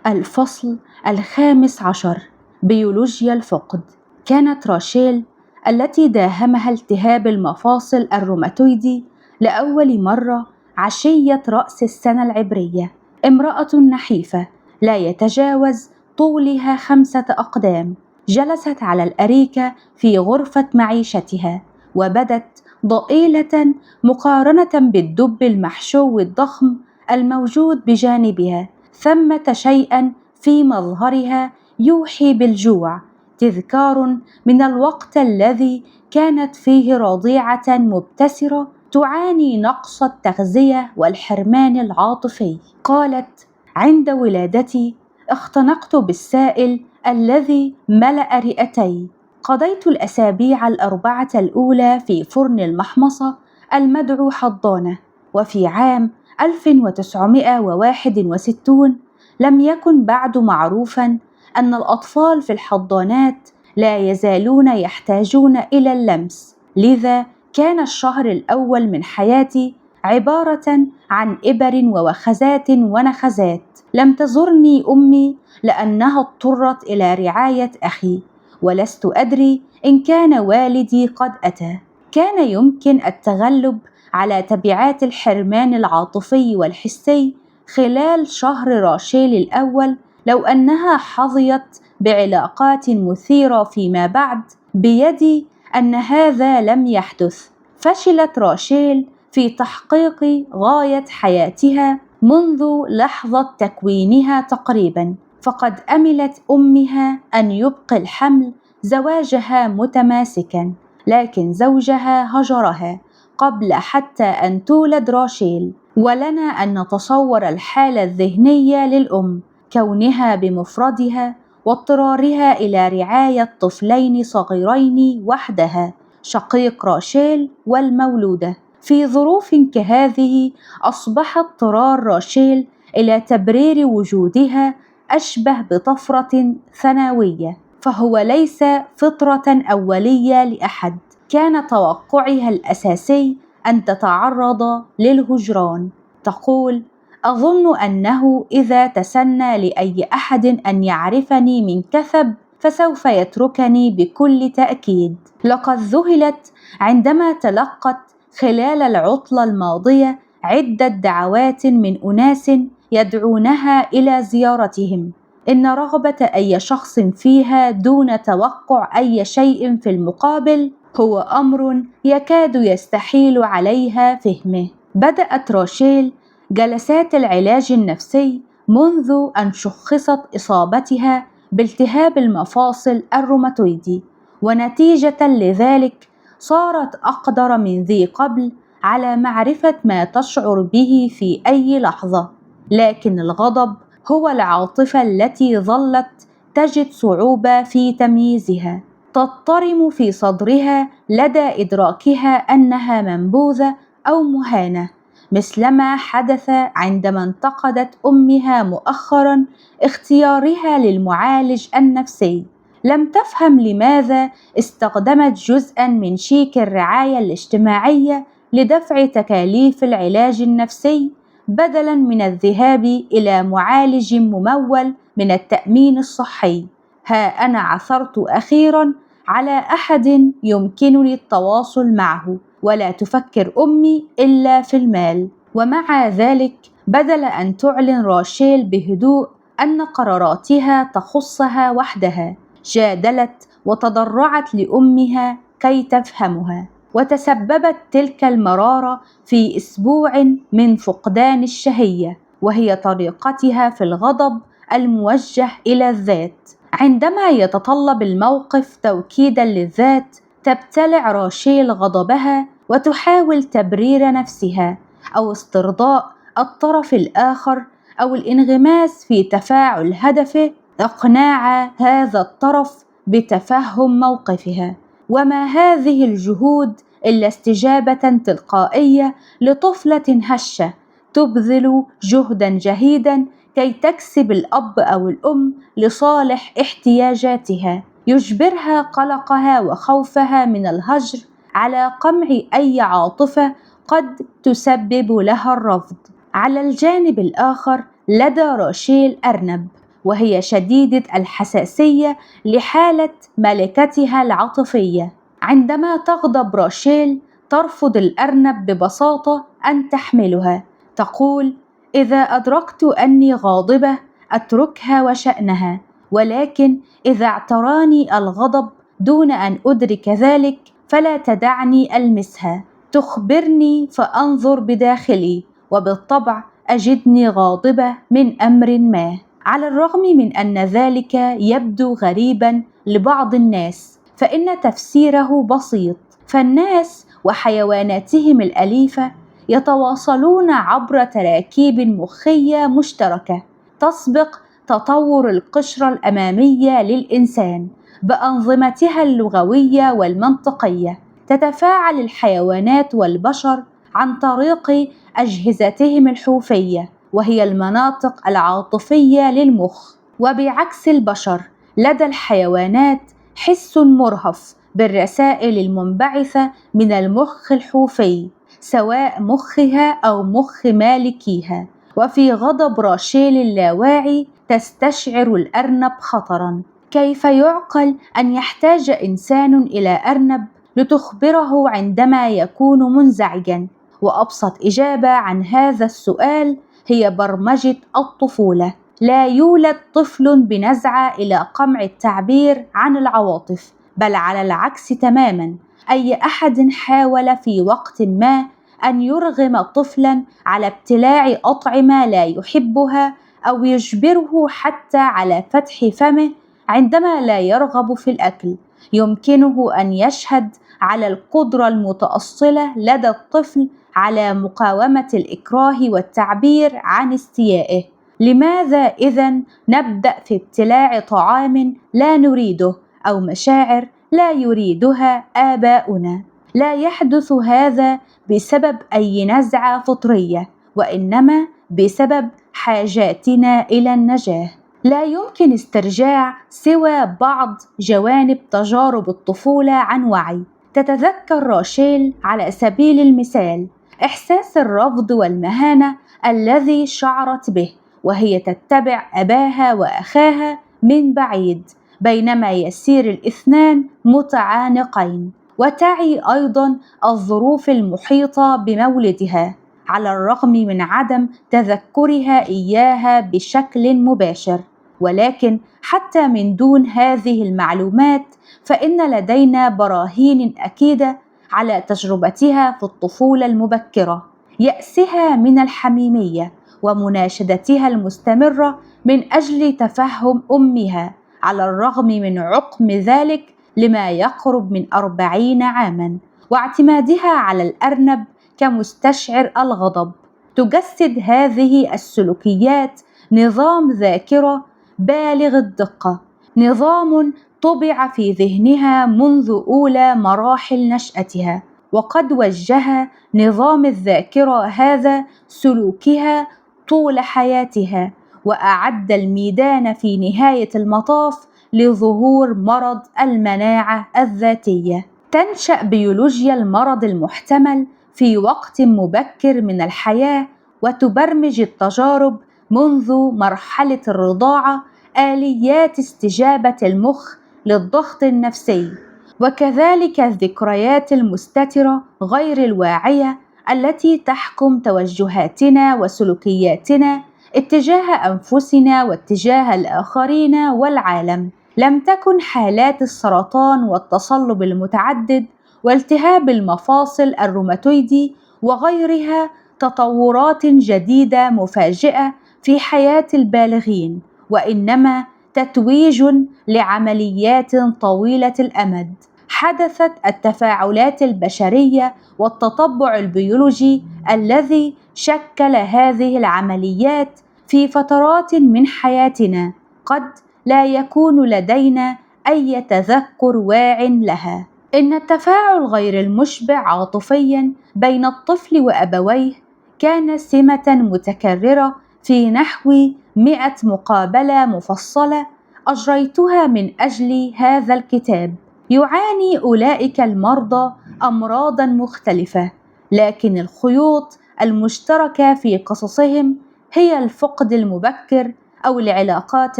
الفصل 15 بيولوجيا الفقد. كانت راشيل التي داهمها التهاب المفاصل الروماتويدي لأول مرة عشية رأس السنة العبرية، امرأة نحيفة لا يتجاوز طولها 5 أقدام، جلست على الأريكة في غرفة معيشتها وبدت ضئيلة مقارنة بالدب المحشو الضخم الموجود بجانبها. ثمة شيئا في مظهرها يوحي بالجوع، تذكار من الوقت الذي كانت فيه رضيعة مبتسرة تعاني نقص التغذية والحرمان العاطفي. قالت: عند ولادتي اختنقت بالسائل الذي ملأ رئتي. قضيت الأسابيع ال4 الأولى في فرن المحمصة المدعو حضانة. وفي عام 1961 لم يكن بعد معروفا أن الأطفال في الحضانات لا يزالون يحتاجون إلى اللمس، لذا كان الشهر الأول من حياتي عبارة عن إبر ووخزات ونخزات. لم تزرني أمي لأنها اضطرت إلى رعاية أخي، ولست أدري إن كان والدي قد أتى. كان يمكن التغلب على تبعات الحرمان العاطفي والحسي خلال شهر راشيل الأول لو أنها حظيت بعلاقات مثيرة فيما بعد. بيدي أن هذا لم يحدث. فشلت راشيل في تحقيق غاية حياتها منذ لحظة تكوينها تقريبا، فقد أملت أمها أن يبقي الحمل زواجها متماسكا، لكن زوجها هجرها قبل حتى أن تولد راشيل. ولنا أن نتصور الحالة الذهنية للأم، كونها بمفردها واضطرارها إلى رعاية طفلين صغيرين وحدها، شقيق راشيل والمولودة. في ظروف كهذه أصبح اضطرار راشيل إلى تبرير وجودها أشبه بطفرة ثانوية، فهو ليس فطرة أولية لأحد. كان توقعها الأساسي أن تتعرض للهجران. تقول: أظن أنه إذا تسنى لأي أحد أن يعرفني من كثب فسوف يتركني بكل تأكيد. لقد ذهلت عندما تلقت خلال العطلة الماضية عدة دعوات من أناس يدعونها إلى زيارتهم. إن رغبة أي شخص فيها دون توقع أي شيء في المقابل هو أمر يكاد يستحيل عليها فهمه. بدأت راشيل جلسات العلاج النفسي منذ أن شخصت إصابتها بالتهاب المفاصل الروماتويدي، ونتيجة لذلك صارت أقدر من ذي قبل على معرفة ما تشعر به في أي لحظة. لكن الغضب هو العاطفة التي ظلت تجد صعوبة في تمييزها، تضطرم في صدرها لدى إدراكها أنها منبوذة أو مهانة، مثلما حدث عندما انتقدت أمها مؤخرا اختيارها للمعالج النفسي. لم تفهم لماذا استخدمت جزءا من شيك الرعاية الاجتماعية لدفع تكاليف العلاج النفسي بدلا من الذهاب إلى معالج ممول من التأمين الصحي. ها أنا عثرت أخيرا على أحد يمكنني التواصل معه، ولا تفكر أمي إلا في المال. ومع ذلك بدل أن تعلن راشيل بهدوء أن قراراتها تخصها وحدها، جادلت وتضرعت لأمها كي تفهمها، وتسببت تلك المرارة في أسبوع من فقدان الشهية، وهي طريقتها في الغضب الموجه إلى الذات. عندما يتطلب الموقف توكيدا للذات تبتلع راشيل غضبها وتحاول تبرير نفسها أو استرضاء الطرف الآخر أو الانغماس في تفاعل هدفه إقناع هذا الطرف بتفهم موقفها. وما هذه الجهود إلا استجابة تلقائية لطفلة هشة تبذل جهدا جهيدا كي تكسب الأب أو الأم لصالح احتياجاتها، يجبرها قلقها وخوفها من الهجر على قمع أي عاطفة قد تسبب لها الرفض. على الجانب الآخر لدى راشيل أرنب، وهي شديدة الحساسية لحالة ملكتها العاطفية. عندما تغضب راشيل ترفض الأرنب ببساطة أن تحملها. تقول: إذا أدركت أني غاضبة أتركها وشأنها، ولكن إذا اعتراني الغضب دون أن أدرك ذلك فلا تدعني ألمسها. تخبرني فأنظر بداخلي، وبالطبع أجدني غاضبة من أمر ما. على الرغم من أن ذلك يبدو غريبا لبعض الناس، فإن تفسيره بسيط. فالناس وحيواناتهم الأليفة يتواصلون عبر تراكيب مخية مشتركة تسبق تطور القشرة الأمامية للإنسان بأنظمتها اللغوية والمنطقية. تتفاعل الحيوانات والبشر عن طريق أجهزتهم الحوفية، وهي المناطق العاطفية للمخ. وبعكس البشر، لدى الحيوانات حس مرهف بالرسائل المنبعثة من المخ الحوفي، سواء مخها أو مخ مالكيها. وفي غضب راشيل اللاواعي تستشعر الأرنب خطرا. كيف يعقل أن يحتاج إنسان إلى أرنب لتخبره عندما يكون منزعجا؟ وأبسط إجابة عن هذا السؤال هي برمجة الطفولة. لا يولد طفل بنزعة إلى قمع التعبير عن العواطف، بل على العكس تماما. أي أحد حاول في وقت ما أن يرغم طفلا على ابتلاع أطعمة لا يحبها أو يجبره حتى على فتح فمه عندما لا يرغب في الأكل، يمكنه أن يشهد على القدرة المتأصلة لدى الطفل على مقاومة الإكراه والتعبير عن استيائه. لماذا إذن نبدأ في ابتلاع طعام لا نريده أو مشاعر لا يريدها آباؤنا؟ لا يحدث هذا بسبب أي نزعة فطرية، وإنما بسبب حاجاتنا إلى النجاة. لا يمكن استرجاع سوى بعض جوانب تجارب الطفولة عن وعي. تتذكر راشيل على سبيل المثال إحساس الرفض والمهانة الذي شعرت به وهي تتبع أباها وأخاها من بعيد بينما يسير الاثنان متعانقين، وتعي أيضا الظروف المحيطة بمولدها على الرغم من عدم تذكرها إياها بشكل مباشر. ولكن حتى من دون هذه المعلومات فإن لدينا براهين أكيدة على تجربتها في الطفولة المبكرة، يأسها من الحميمية ومناشدتها المستمرة من أجل تفهم أمها على الرغم من عقم ذلك لما يقرب من 40 عاما، واعتمادها على الأرنب كمستشعر الغضب. تجسد هذه السلوكيات نظام ذاكرة بالغ الدقة، نظام طبع في ذهنها منذ أولى مراحل نشأتها، وقد وجه نظام الذاكرة هذا سلوكها طول حياتها، وأعد الميدان في نهاية المطاف لظهور مرض المناعة الذاتية. تنشأ بيولوجيا المرض المحتمل في وقت مبكر من الحياة، وتبرمج التجارب منذ مرحلة الرضاعة آليات استجابة المخ للضغط النفسي، وكذلك الذكريات المستترة غير الواعية التي تحكم توجهاتنا وسلوكياتنا اتجاه أنفسنا واتجاه الآخرين والعالم. لم تكن حالات السرطان والتصلب المتعدد والتهاب المفاصل الروماتويدي وغيرها تطورات جديدة مفاجئة في حياة البالغين، وإنما تتويج لعمليات طويلة الأمد. حدثت التفاعلات البشرية والتطبع البيولوجي الذي شكل هذه العمليات في فترات من حياتنا قد لا يكون لدينا أي تذكر واع لها. إن التفاعل غير المشبع عاطفيا بين الطفل وأبويه كان سمة متكررة في نحو 100 مقابلة مفصلة أجريتها من أجل هذا الكتاب. يعاني أولئك المرضى أمراضا مختلفة، لكن الخيوط المشتركة في قصصهم هي الفقد المبكر أو العلاقات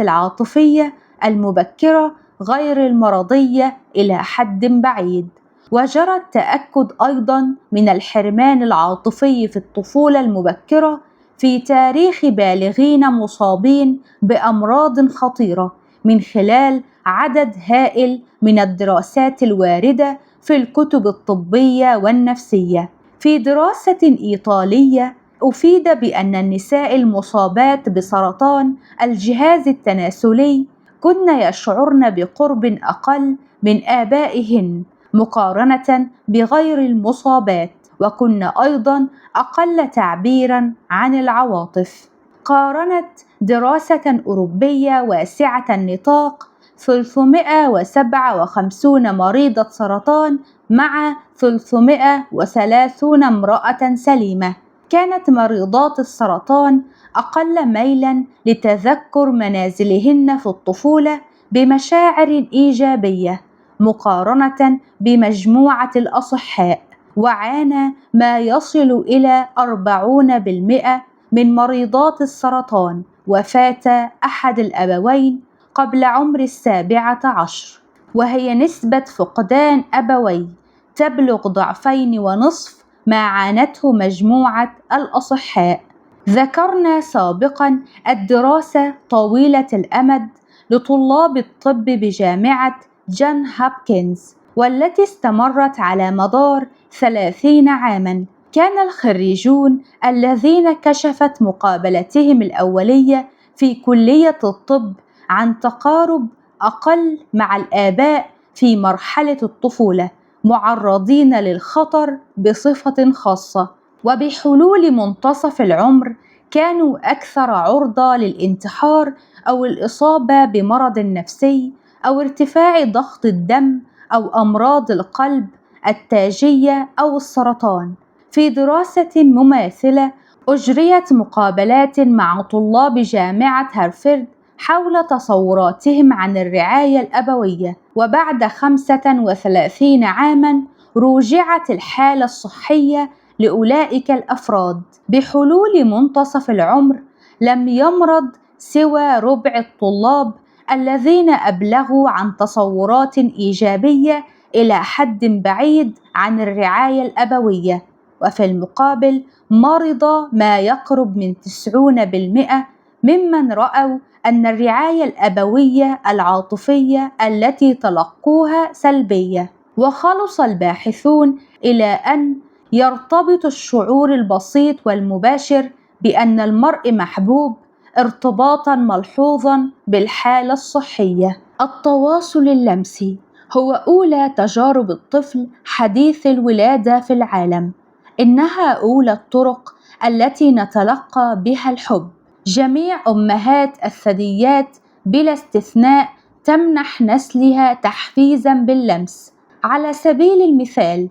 العاطفية المبكرة غير المرضية إلى حد بعيد. وجرى التأكد أيضا من الحرمان العاطفي في الطفولة المبكرة في تاريخ بالغين مصابين بأمراض خطيرة من خلال عدد هائل من الدراسات الواردة في الكتب الطبية والنفسية. في دراسة إيطالية أفيد بأن النساء المصابات بسرطان الجهاز التناسلي كن يشعرن بقرب أقل من آبائهن مقارنة بغير المصابات، وكن أيضا أقل تعبيرا عن العواطف. قارنت دراسة أوروبية واسعة النطاق 357 مريضة سرطان مع 330 امرأة سليمة. كانت مريضات السرطان أقل ميلا لتذكر منازلهن في الطفولة بمشاعر إيجابية مقارنة بمجموعة الأصحاء، وعانى ما يصل إلى 40% من مريضات السرطان وفاة أحد الأبوين قبل عمر 17، وهي نسبة فقدان أبوي تبلغ 2.5 ما عانته مجموعة الأصحاء. ذكرنا سابقا الدراسة طويلة الأمد لطلاب الطب بجامعة جون هوبكنز، والتي استمرت على مدار 30 عاما. كان الخريجون الذين كشفت مقابلتهم الأولية في كلية الطب عن تقارب أقل مع الآباء في مرحلة الطفولة معرضين للخطر بصفة خاصة، وبحلول منتصف العمر كانوا أكثر عرضة للانتحار أو الإصابة بمرض نفسي أو ارتفاع ضغط الدم أو أمراض القلب التاجية أو السرطان. في دراسة مماثلة أجريت مقابلات مع طلاب جامعة هارفارد حول تصوراتهم عن الرعاية الأبوية، وبعد 35 عاما روجعت الحالة الصحية لأولئك الأفراد. بحلول منتصف العمر لم يمرض سوى ربع الطلاب الذين أبلغوا عن تصورات إيجابية إلى حد بعيد عن الرعاية الأبوية، وفي المقابل مرض ما يقرب من 90% ممن رأوا أن الرعاية الأبوية العاطفية التي تلقوها سلبية. وخلص الباحثون إلى أن يرتبط الشعور البسيط والمباشر بأن المرء محبوب ارتباطا ملحوظا بالحالة الصحية. التواصل اللمسي هو أولى تجارب الطفل حديث الولادة في العالم. إنها أولى الطرق التي نتلقى بها الحب. جميع أمهات الثدييات بلا استثناء تمنح نسلها تحفيزا باللمس. على سبيل المثال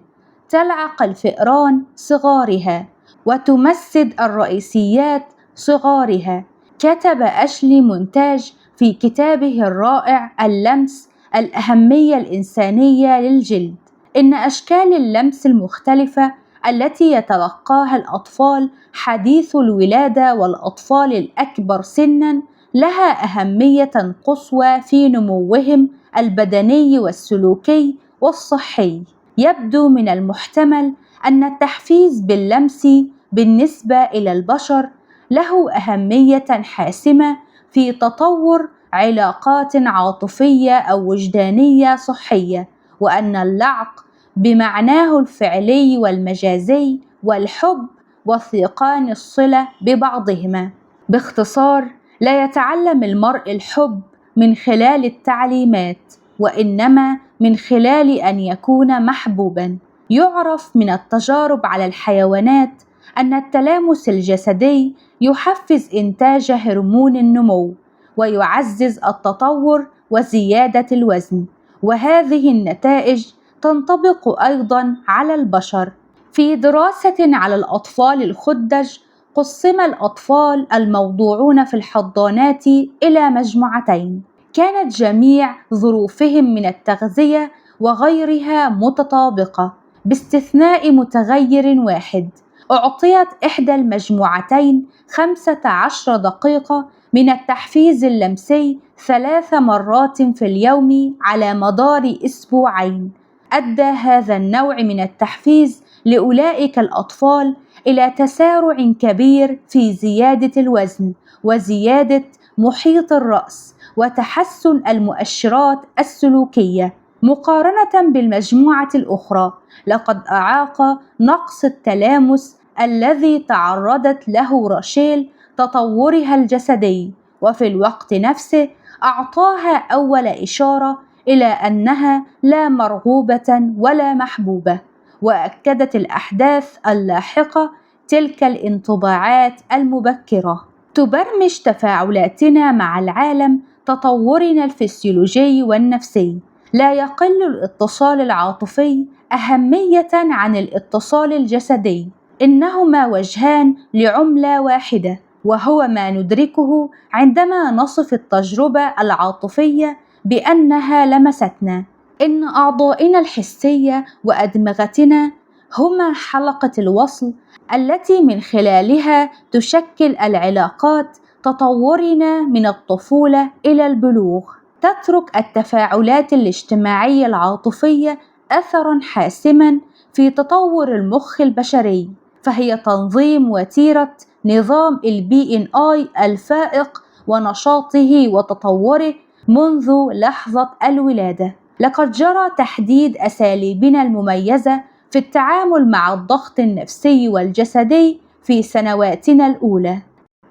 تلعق الفئران صغارها وتمسد الرئيسيات صغارها. كتب أشلي مونتاج في كتابه الرائع اللمس الأهمية الإنسانية للجلد إن أشكال اللمس المختلفة التي يتلقاها الأطفال حديث الولادة والأطفال الأكبر سناً لها أهمية قصوى في نموهم البدني والسلوكي والصحي. يبدو من المحتمل أن التحفيز باللمس بالنسبة إلى البشر له أهمية حاسمة في تطور علاقات عاطفية أو وجدانية صحية، وأن اللعق بمعناه الفعلي والمجازي والحب وثيقان الصلة ببعضهما. باختصار، لا يتعلم المرء الحب من خلال التعليمات، وإنما من خلال أن يكون محبوبا. يعرف من التجارب على الحيوانات أن التلامس الجسدي يحفز إنتاج هرمون النمو ويعزز التطور وزيادة الوزن، وهذه النتائج تنطبق أيضا على البشر. في دراسة على الأطفال الخدج قسم الأطفال الموضوعون في الحضانات إلى مجموعتين، كانت جميع ظروفهم من التغذية وغيرها متطابقة باستثناء متغير واحد. أعطيت إحدى المجموعتين 15 دقيقة من التحفيز اللمسي 3 مرات في اليوم على مدار أسبوعين. أدى هذا النوع من التحفيز لأولئك الأطفال إلى تسارع كبير في زيادة الوزن وزيادة محيط الرأس وتحسن المؤشرات السلوكية مقارنة بالمجموعة الأخرى. لقد أعاق نقص التلامس الذي تعرضت له راشيل تطورها الجسدي، وفي الوقت نفسه أعطاها أول إشارة إلى أنها لا مرغوبة ولا محبوبة. وأكدت الأحداث اللاحقة تلك الانطباعات المبكرة. تبرمج تفاعلاتنا مع العالم تطورنا الفسيولوجي والنفسي. لا يقل الاتصال العاطفي أهمية عن الاتصال الجسدي، إنهما وجهان لعملة واحدة، وهو ما ندركه عندما نصف التجربة العاطفية بأنها لمستنا. إن أعضائنا الحسية وأدمغتنا هما حلقة الوصل التي من خلالها تشكل العلاقات تطورنا من الطفولة إلى البلوغ. تترك التفاعلات الاجتماعية العاطفية أثراً حاسماً في تطور المخ البشري، فهي تنظيم وتيرة نظام الBNI الفائق ونشاطه وتطوره منذ لحظة الولادة. لقد جرى تحديد أساليبنا المميزة في التعامل مع الضغط النفسي والجسدي في سنواتنا الأولى.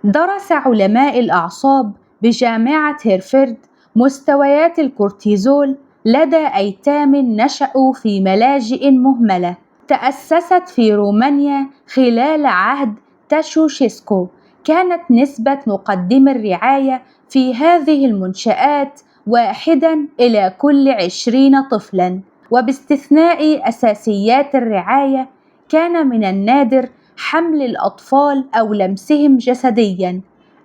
درس علماء الأعصاب بجامعة هيرفرد مستويات الكورتيزول لدى أيتام نشأوا في ملاجئ مهملة تأسست في رومانيا خلال عهد تاشوشيسكو. كانت نسبة مقدمي الرعاية في هذه المنشآت 1 إلى كل 20 طفلاً، وباستثناء أساسيات الرعاية كان من النادر حمل الأطفال أو لمسهم جسدياً.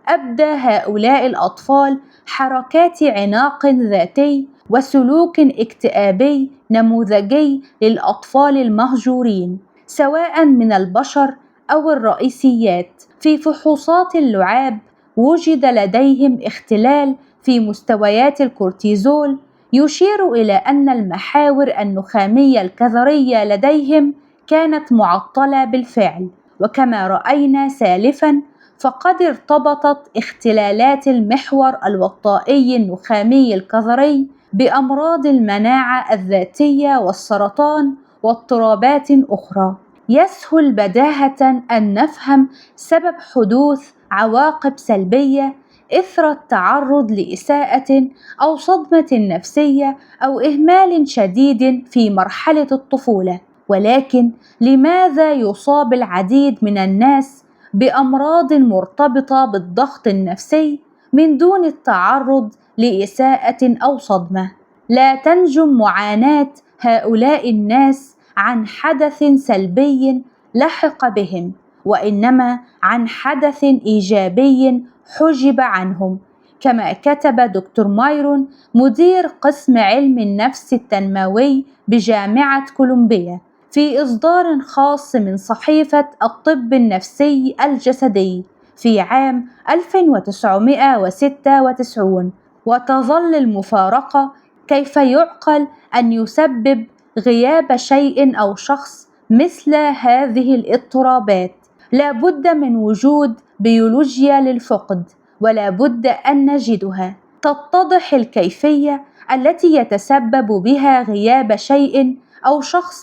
أبدى هؤلاء الأطفال حركات عناق ذاتي وسلوك اكتئابي نموذجي للأطفال المهجورين، سواء من البشر أو الرئيسيات. في فحوصات اللعاب وجد لديهم اختلال في مستويات الكورتيزول يشير إلى أن المحاور النخامية الكظرية لديهم كانت معطلة بالفعل. وكما رأينا سالفاً، فقد ارتبطت اختلالات المحور الوطائي النخامي الكظري بأمراض المناعة الذاتية والسرطان واضطرابات أخرى. يسهل بداهة أن نفهم سبب حدوث عواقب سلبية إثر التعرض لإساءة أو صدمة نفسية أو إهمال شديد في مرحلة الطفولة. ولكن لماذا يصاب العديد من الناس بأمراض مرتبطة بالضغط النفسي من دون التعرض لإساءة أو صدمة؟ لا تنجم معاناة هؤلاء الناس عن حدث سلبي لحق بهم، وإنما عن حدث إيجابي حجب عنهم. كما كتب دكتور مايرون مدير قسم علم النفس التنموي بجامعة كولومبيا في إصدار خاص من صحيفة الطب النفسي الجسدي في عام 1996: وتظل المفارقة كيف يعقل أن يسبب غياب شيء أو شخص مثل هذه الاضطرابات. لا بد من وجود بيولوجيا للفقد، ولا بد أن نجدها. تتضح الكيفية التي يتسبب بها غياب شيء أو شخص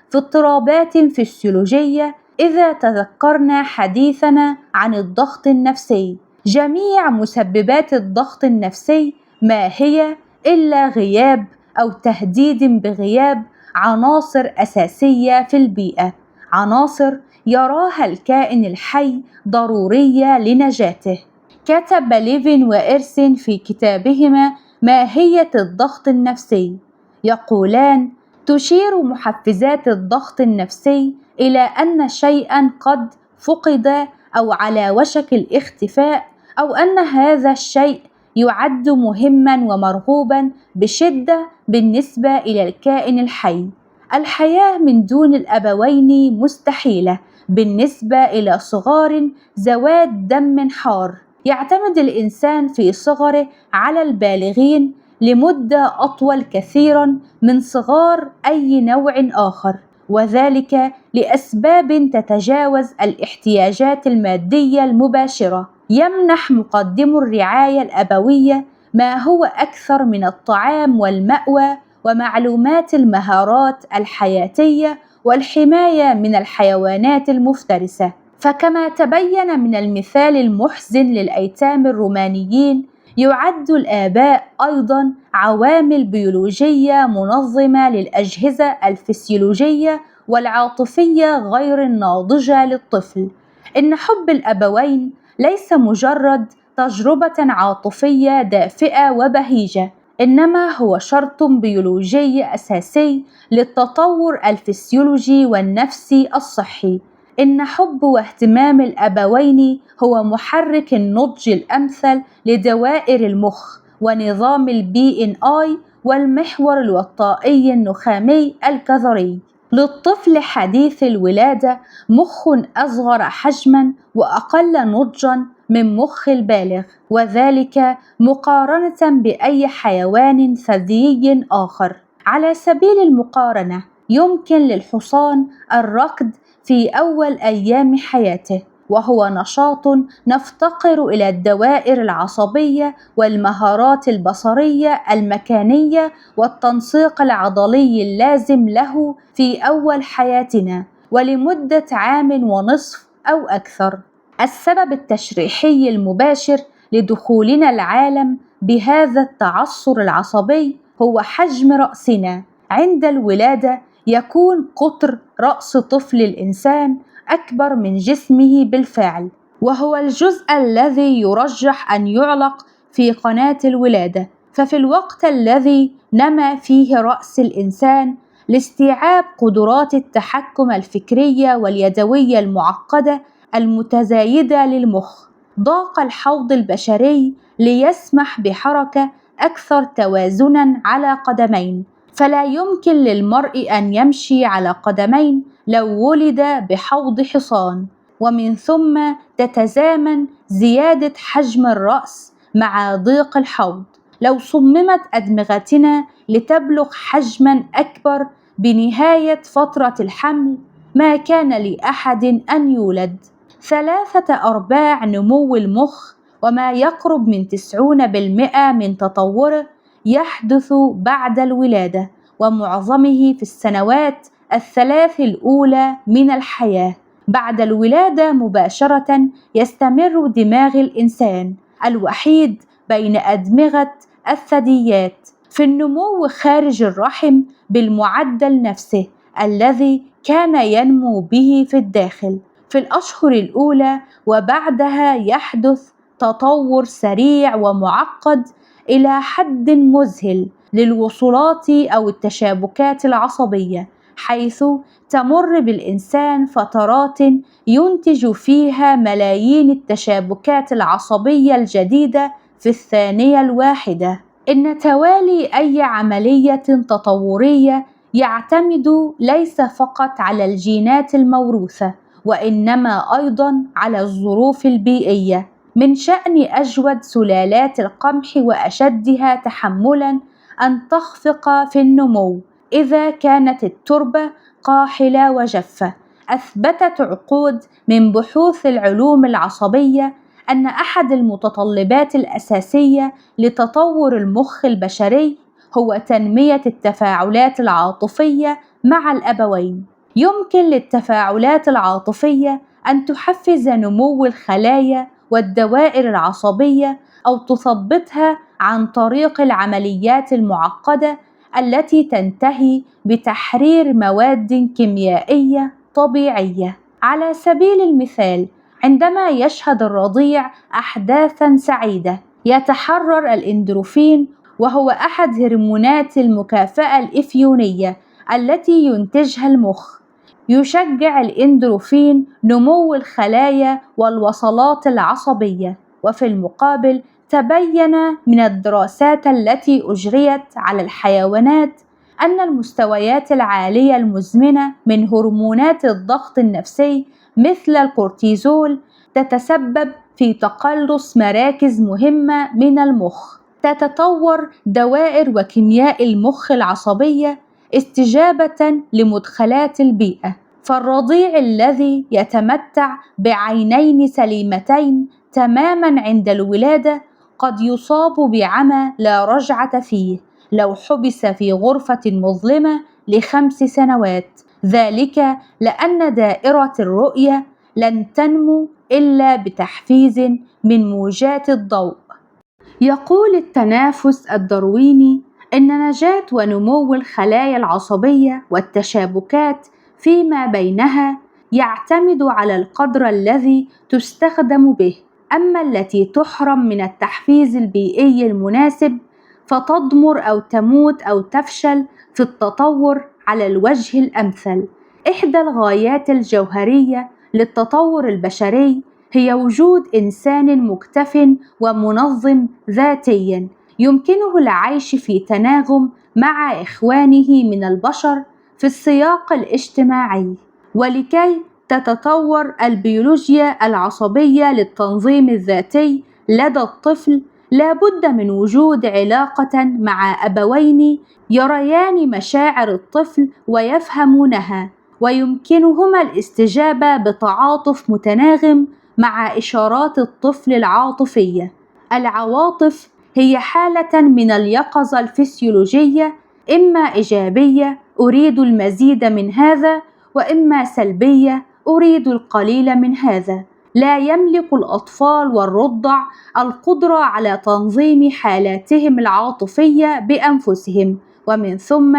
في اضطرابات فسيولوجية إذا تذكرنا حديثنا عن الضغط النفسي. جميع مسببات الضغط النفسي ما هي إلا غياب أو تهديد بغياب عناصر أساسية في البيئة، عناصر يراها الكائن الحي ضرورية لنجاته. كتب ليفين وإرسن في كتابهما ماهية الضغط النفسي، يقولان: تشير محفزات الضغط النفسي إلى أن شيئاً قد فقد أو على وشك الاختفاء، أو أن هذا الشيء يعد مهماً ومرغوباً بشدة بالنسبة إلى الكائن الحي. الحياة من دون الأبوين مستحيلة بالنسبة إلى صغار ذوات دم حار. يعتمد الإنسان في صغره على البالغين لمدة أطول كثيرا من صغار أي نوع آخر، وذلك لأسباب تتجاوز الاحتياجات المادية المباشرة. يمنح مقدم الرعاية الأبوية ما هو أكثر من الطعام والمأوى ومعلومات المهارات الحياتية والحماية من الحيوانات المفترسة. فكما تبين من المثال المحزن للأيتام الرومانيين، يعد الآباء أيضا عوامل بيولوجية منظمة للأجهزة الفسيولوجية والعاطفية غير الناضجة للطفل. إن حب الأبوين ليس مجرد تجربة عاطفية دافئة وبهيجة، إنما هو شرط بيولوجي أساسي للتطور الفسيولوجي والنفسي الصحي. إن حب واهتمام الأبوين هو محرك النضج الأمثل لدوائر المخ ونظام الBNI والمحور الوطائي النخامي الكظري. للطفل حديث الولادة مخ أصغر حجماً وأقل نضجاً من مخ البالغ، وذلك مقارنة بأي حيوان ثديي آخر. على سبيل المقارنة، يمكن للحصان الركض في أول أيام حياته، وهو نشاط نفتقر إلى الدوائر العصبية والمهارات البصرية المكانية والتنسيق العضلي اللازم له في أول حياتنا ولمدة عام ونصف أو أكثر. السبب التشريحي المباشر لدخولنا العالم بهذا التعثر العصبي هو حجم رأسنا. عند الولادة يكون قطر رأس طفل الإنسان أكبر من جسمه بالفعل، وهو الجزء الذي يرجح أن يعلق في قناة الولادة. ففي الوقت الذي نما فيه رأس الإنسان لاستيعاب قدرات التحكم الفكرية واليدوية المعقدة المتزايدة للمخ، ضاق الحوض البشري ليسمح بحركة أكثر توازناً على قدمين. فلا يمكن للمرء أن يمشي على قدمين لو ولد بحوض حصان، ومن ثم تتزامن زيادة حجم الرأس مع ضيق الحوض. لو صممت أدمغتنا لتبلغ حجماً أكبر بنهاية فترة الحمل، ما كان لأحد أن يولد. 3/4 نمو المخ وما يقرب من 90% من تطوره يحدث بعد الولادة، ومعظمه في السنوات الثلاث الأولى من الحياة. بعد الولادة مباشرة يستمر دماغ الإنسان الوحيد بين أدمغة الثدييات في النمو خارج الرحم بالمعدل نفسه الذي كان ينمو به في الداخل. في الأشهر الأولى وبعدها يحدث تطور سريع ومعقد إلى حد مذهل للوصلات أو التشابكات العصبية، حيث تمر بالإنسان فترات ينتج فيها ملايين التشابكات العصبية الجديدة في الثانية الواحدة. إن توالي أي عملية تطورية يعتمد ليس فقط على الجينات الموروثة، وإنما أيضاً على الظروف البيئية. من شأن أجود سلالات القمح وأشدها تحملاً أن تخفق في النمو إذا كانت التربة قاحلة وجافة. أثبتت عقود من بحوث العلوم العصبية أن أحد المتطلبات الأساسية لتطور المخ البشري هو تنمية التفاعلات العاطفية مع الأبوين. يمكن للتفاعلات العاطفية أن تحفز نمو الخلايا والدوائر العصبية أو تثبطها عن طريق العمليات المعقدة التي تنتهي بتحرير مواد كيميائية طبيعية. على سبيل المثال، عندما يشهد الرضيع أحداثاً سعيدة يتحرر الإندروفين، وهو أحد هرمونات المكافأة الإفيونية التي ينتجها المخ. يشجع الإندروفين نمو الخلايا والوصلات العصبية. وفي المقابل تبين من الدراسات التي أجريت على الحيوانات أن المستويات العالية المزمنة من هرمونات الضغط النفسي مثل الكورتيزول تتسبب في تقلص مراكز مهمة من المخ. تتطور دوائر وكيمياء المخ العصبية استجابة لمدخلات البيئة، فالرضيع الذي يتمتع بعينين سليمتين تماما عند الولادة قد يصاب بعمى لا رجعة فيه لو حبس في غرفة مظلمة ل5 سنوات، ذلك لأن دائرة الرؤية لن تنمو إلا بتحفيز من موجات الضوء. يقول التنافس الدارويني إن نجاة ونمو الخلايا العصبية والتشابكات فيما بينها يعتمد على القدر الذي تستخدم به، أما التي تحرم من التحفيز البيئي المناسب فتضمر أو تموت أو تفشل في التطور على الوجه الأمثل. إحدى الغايات الجوهرية للتطور البشري هي وجود إنسان مكتف ومنظم ذاتيا يمكنه العيش في تناغم مع إخوانه من البشر في السياق الاجتماعي. ولكي تتطور البيولوجيا العصبية للتنظيم الذاتي لدى الطفل لا بد من وجود علاقة مع أبوين يريان مشاعر الطفل ويفهمونها، ويمكنهما الاستجابة بتعاطف متناغم مع إشارات الطفل العاطفية. العواطف هي حالة من اليقظة الفسيولوجية، إما إيجابية أريد المزيد من هذا، وإما سلبية أريد القليل من هذا. لا يملك الأطفال والرضع القدرة على تنظيم حالاتهم العاطفية بأنفسهم، ومن ثم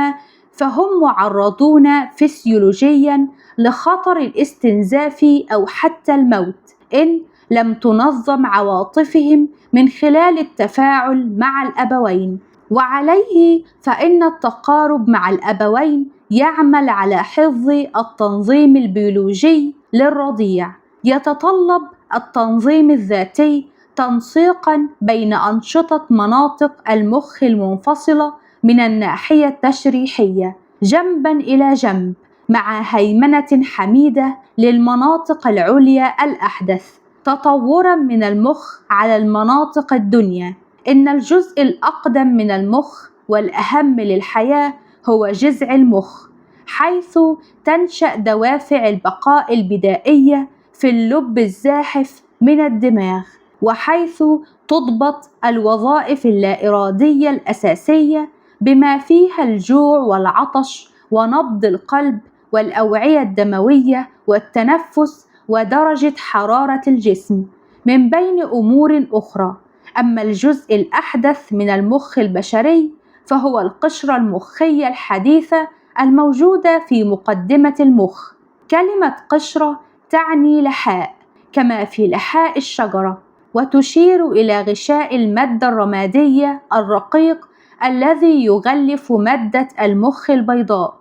فهم معرضون فسيولوجيا لخطر الاستنزاف أو حتى الموت إن لم تنظم عواطفهم من خلال التفاعل مع الأبوين. وعليه فإن التقارب مع الأبوين يعمل على حفظ التنظيم البيولوجي للرضيع. يتطلب التنظيم الذاتي تنسيقا بين أنشطة مناطق المخ المنفصلة من الناحية التشريحية جنبا إلى جنب، مع هيمنة حميدة للمناطق العليا الأحدث تطورا من المخ على المناطق الدنيا. إن الجزء الأقدم من المخ والأهم للحياة هو جذع المخ، حيث تنشأ دوافع البقاء البدائية في اللب الزاحف من الدماغ، وحيث تضبط الوظائف اللا إرادية الأساسية بما فيها الجوع والعطش ونبض القلب والأوعية الدموية والتنفس ودرجة حرارة الجسم، من بين أمور أخرى. أما الجزء الأحدث من المخ البشري فهو القشرة المخية الحديثة الموجودة في مقدمة المخ. كلمة قشرة تعني لحاء كما في لحاء الشجرة، وتشير إلى غشاء المادة الرمادية الرقيق الذي يغلف مادة المخ البيضاء.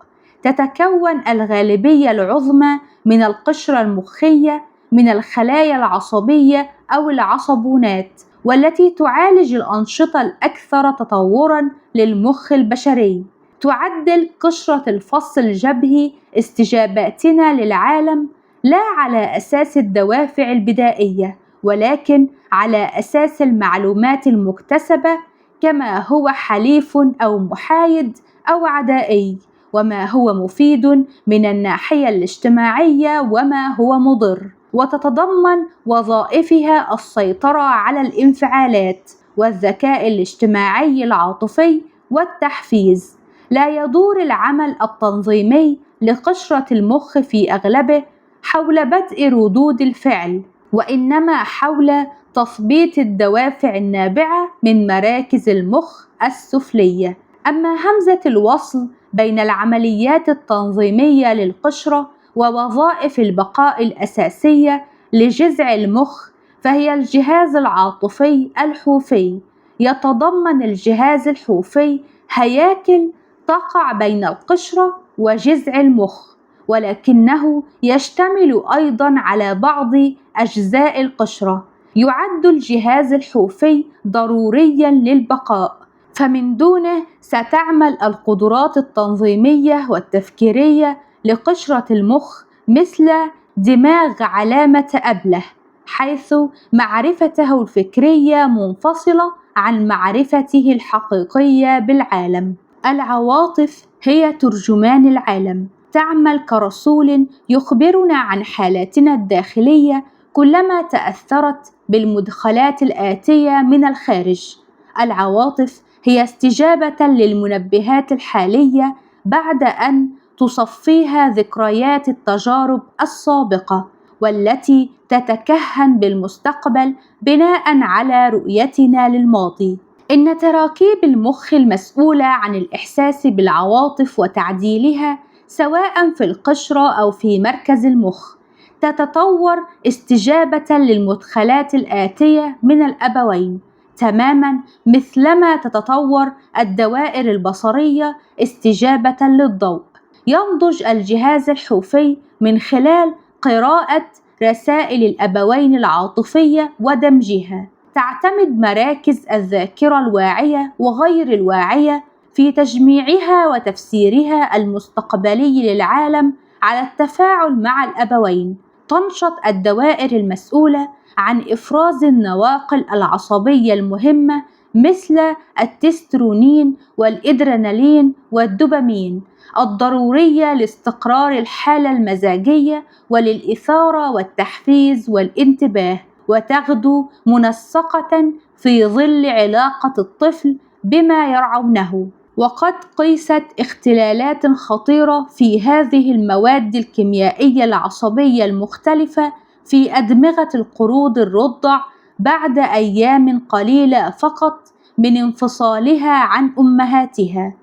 تتكون الغالبية العظمى من القشرة المخية من الخلايا العصبية أو العصبونات، والتي تعالج الأنشطة الأكثر تطوراً للمخ البشري. تعدل قشرة الفص الجبهي استجاباتنا للعالم لا على أساس الدوافع البدائية، ولكن على أساس المعلومات المكتسبة، كما هو حليف أو محايد أو عدائي، وما هو مفيد من الناحية الاجتماعية وما هو مضر. وتتضمن وظائفها السيطرة على الانفعالات والذكاء الاجتماعي العاطفي والتحفيز. لا يدور العمل التنظيمي لقشرة المخ في أغلبه حول بدء ردود الفعل، وإنما حول تثبيط الدوافع النابعة من مراكز المخ السفلية. أما همزة الوصل بين العمليات التنظيمية للقشرة ووظائف البقاء الأساسية لجذع المخ فهي الجهاز العاطفي الحوفي. يتضمن الجهاز الحوفي هياكل تقع بين القشرة وجذع المخ، ولكنه يشتمل أيضا على بعض أجزاء القشرة. يعد الجهاز الحوفي ضروريا للبقاء، فمن دونه ستعمل القدرات التنظيمية والتفكيرية لقشرة المخ مثل دماغ علامة أبله. حيث معرفته الفكرية منفصلة عن معرفته الحقيقية بالعالم. العواطف هي ترجمان العالم، تعمل كرسول يخبرنا عن حالاتنا الداخلية كلما تأثرت بالمدخلات الآتية من الخارج. العواطف هي استجابة للمنبهات الحالية بعد أن تصفيها ذكريات التجارب السابقة، والتي تتكهن بالمستقبل بناء على رؤيتنا للماضي. إن تراكيب المخ المسؤولة عن الإحساس بالعواطف وتعديلها سواء في القشرة أو في مركز المخ تتطور استجابة للمدخلات الآتية من الأبوين، تماماً مثلما تتطور الدوائر البصرية استجابة للضوء. ينضج الجهاز الحوفي من خلال قراءة رسائل الأبوين العاطفية ودمجها. تعتمد مراكز الذاكرة الواعية وغير الواعية في تجميعها وتفسيرها المستقبلي للعالم على التفاعل مع الأبوين. تنشط الدوائر المسؤولة عن إفراز النواقل العصبية المهمة مثل التسترونين والإدرينالين والدوبامين الضرورية لاستقرار الحالة المزاجية وللإثارة والتحفيز والانتباه، وتغدو منسقة في ظل علاقة الطفل بما يرعونه. وقد قيست اختلالات خطيرة في هذه المواد الكيميائية العصبية المختلفة في أدمغة القرود الرضع بعد أيام قليلة فقط من انفصالها عن أمهاتها.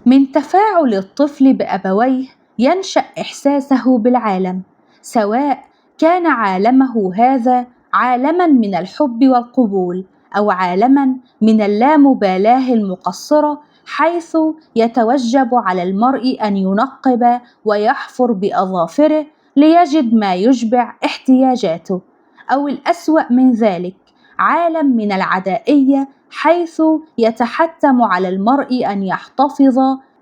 من تفاعل الطفل بأبويه ينشأ إحساسه بالعالم، سواء كان عالمه هذا عالماً من الحب والقبول أو عالماً من اللامبالاة المقصرة، حيث يتوجب على المرء أن ينقب ويحفر بأظافره ليجد ما يشبع احتياجاته، أو الأسوأ من ذلك عالم من العدائية، حيث يتحتم على المرء أن يحتفظ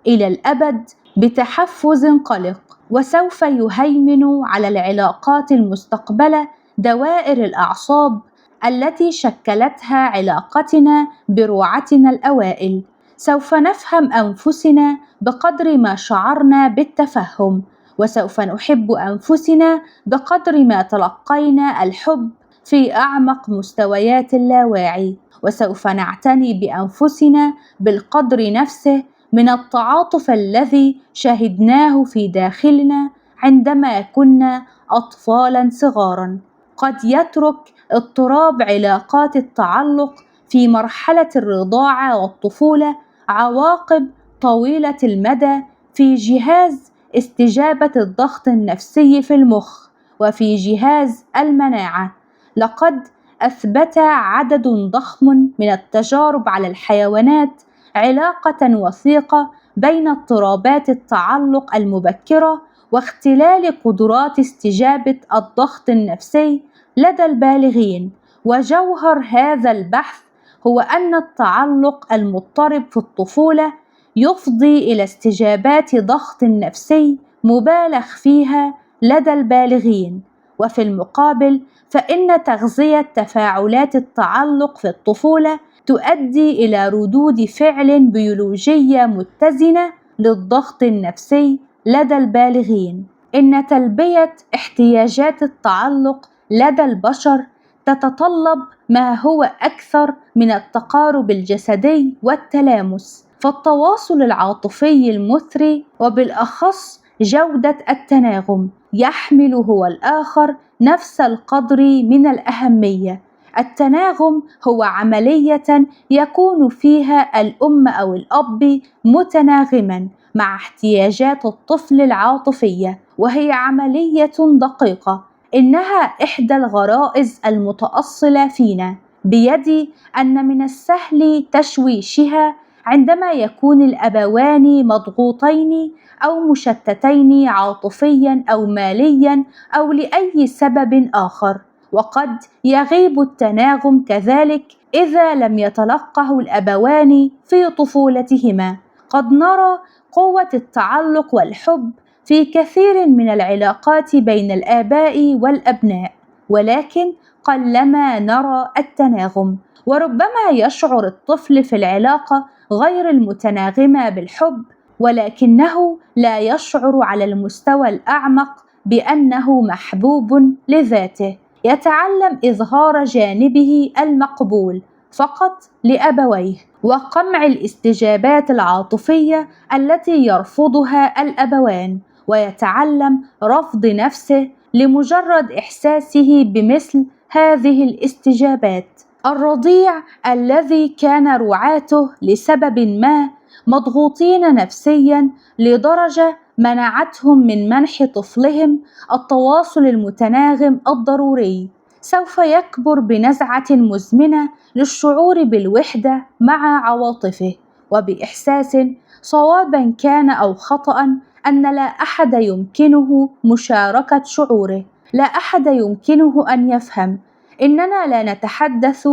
إلى الأبد بتحفز قلق. وسوف يهيمن على العلاقات المستقبلة دوائر الأعصاب التي شكلتها علاقتنا برعاتنا الأوائل. سوف نفهم أنفسنا بقدر ما شعرنا بالتفهم، وسوف نحب أنفسنا بقدر ما تلقينا الحب في أعمق مستويات اللاواعي، وسوف نعتني بأنفسنا بالقدر نفسه من التعاطف الذي شهدناه في داخلنا عندما كنا أطفالاً صغاراً. قد يترك اضطراب علاقات التعلق في مرحلة الرضاعة والطفولة عواقب طويلة المدى في جهاز استجابة الضغط النفسي في المخ وفي جهاز المناعة. لقد أثبت عدد ضخم من التجارب على الحيوانات علاقة وثيقة بين اضطرابات التعلق المبكرة واختلال قدرات استجابة الضغط النفسي لدى البالغين. وجوهر هذا البحث هو أن التعلق المضطرب في الطفولة يفضي إلى استجابات ضغط نفسي مبالغ فيها لدى البالغين، وفي المقابل فإن تغذية تفاعلات التعلق في الطفولة تؤدي إلى ردود فعل بيولوجية متزنة للضغط النفسي لدى البالغين. إن تلبية احتياجات التعلق لدى البشر تتطلب ما هو أكثر من التقارب الجسدي والتلامس، فالتواصل العاطفي المثري وبالأخص جودة التناغم يحمل هو الآخر نفس القدر من الأهمية. التناغم هو عملية يكون فيها الأم أو الأب متناغما مع احتياجات الطفل العاطفية، وهي عملية دقيقة. إنها إحدى الغرائز المتأصلة فينا، بيد أن من السهل تشويشها عندما يكون الأبوان مضغوطين أو مشتتين عاطفيا أو ماليا أو لأي سبب آخر. وقد يغيب التناغم كذلك إذا لم يتلقه الأبوان في طفولتهما. قد نرى قوة التعلق والحب في كثير من العلاقات بين الآباء والأبناء، ولكن قلما نرى التناغم، وربما يشعر الطفل في العلاقة غير المتناغمة بالحب، ولكنه لا يشعر على المستوى الأعمق بأنه محبوب لذاته. يتعلم إظهار جانبه المقبول فقط لأبويه، وقمع الاستجابات العاطفية التي يرفضها الأبوان، ويتعلم رفض نفسه لمجرد إحساسه بمثل هذه الاستجابات. الرضيع الذي كان رعاته لسبب ما مضغوطين نفسيا لدرجة منعتهم من منح طفلهم التواصل المتناغم الضروري، سوف يكبر بنزعة مزمنة للشعور بالوحدة مع عواطفه، وبإحساس صوابا كان أو خطأ أن لا أحد يمكنه مشاركة شعوره، لا أحد يمكنه أن يفهم. إننا لا نتحدث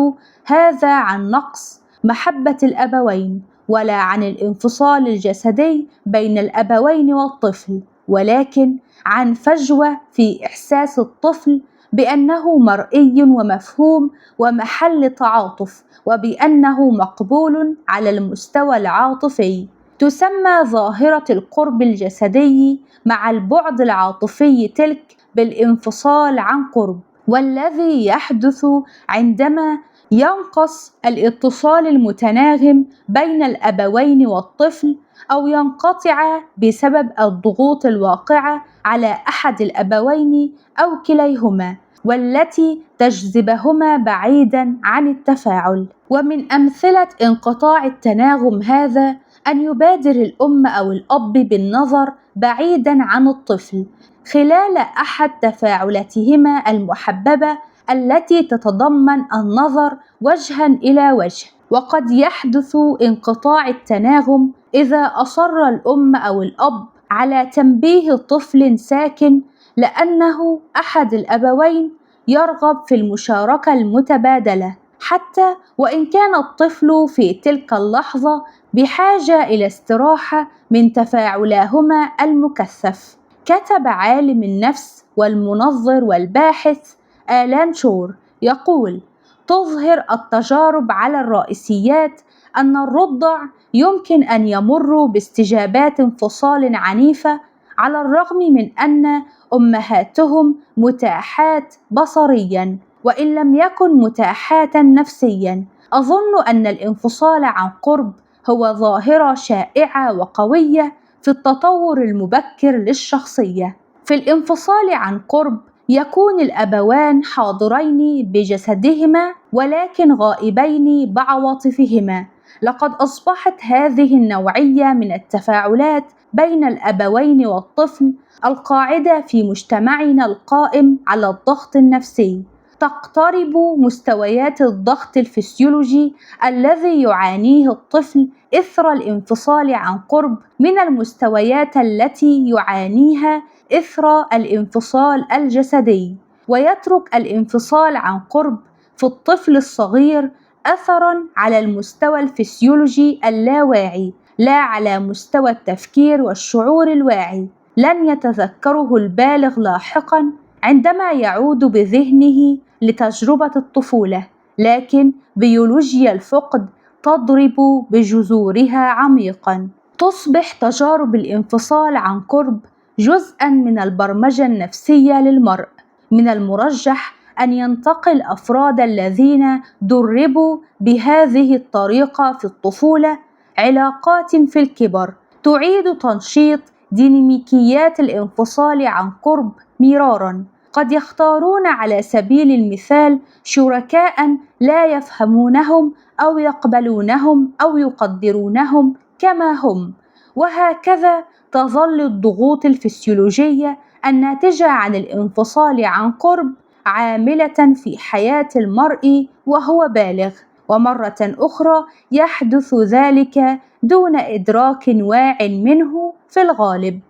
هذا عن نقص محبة الأبوين ولا عن الانفصال الجسدي بين الأبوين والطفل، ولكن عن فجوة في إحساس الطفل بأنه مرئي ومفهوم ومحل تعاطف، وبأنه مقبول على المستوى العاطفي. تسمى ظاهرة القرب الجسدي مع البعد العاطفي تلك بالانفصال عن قرب، والذي يحدث عندما ينقص الاتصال المتناغم بين الأبوين والطفل، أو ينقطع بسبب الضغوط الواقعة على أحد الأبوين أو كليهما، والتي تجذبهما بعيدا عن التفاعل. ومن أمثلة انقطاع التناغم هذا أن يبادر الأم أو الأب بالنظر بعيدا عن الطفل خلال أحد تفاعلاتهما المحببة التي تتضمن النظر وجها إلى وجه. وقد يحدث انقطاع التناغم إذا أصر الأم أو الأب على تنبيه طفل ساكن لأنه أحد الأبوين يرغب في المشاركة المتبادلة، حتى وإن كان الطفل في تلك اللحظة بحاجة إلى استراحة من تفاعلاهما المكثف. كتب عالم النفس والمنظر والباحث آلان شور يقول: تظهر التجارب على الرئيسيات أن الرضع يمكن أن يمروا باستجابات انفصال عنيفة على الرغم من أن أمهاتهم متاحات بصريا وإن لم يكن متاحات نفسيا. أظن أن الانفصال عن قرب هو ظاهرة شائعة وقوية في التطور المبكر للشخصية. في الانفصال عن قرب يكون الأبوان حاضرين بجسدهما ولكن غائبين بعواطفهما. لقد أصبحت هذه النوعية من التفاعلات بين الأبوين والطفل القاعدة في مجتمعنا القائم على الضغط النفسي. تقترب مستويات الضغط الفسيولوجي الذي يعانيه الطفل إثر الانفصال عن قرب من المستويات التي يعانيها إثر الانفصال الجسدي، ويترك الانفصال عن قرب في الطفل الصغير أثراً على المستوى الفسيولوجي اللاواعي، لا على مستوى التفكير والشعور الواعي. لن يتذكره البالغ لاحقاً عندما يعود بذهنه لتجربة الطفولة، لكن بيولوجيا الفقد تضرب بجذورها عميقاً. تصبح تجارب الانفصال عن قرب جزءاً من البرمجة النفسية للمرء. من المرجح أن ينتقل أفراد الذين دربوا بهذه الطريقة في الطفولة علاقات في الكبر تعيد تنشيط ديناميكيات الانفصال عن قرب مراراً. قد يختارون على سبيل المثال شركاء لا يفهمونهم أو يقبلونهم أو يقدرونهم كما هم، وهكذا تظل الضغوط الفسيولوجية الناتجة عن الانفصال عن قرب عاملة في حياة المرء وهو بالغ، ومرة أخرى يحدث ذلك دون إدراك واع منه في الغالب.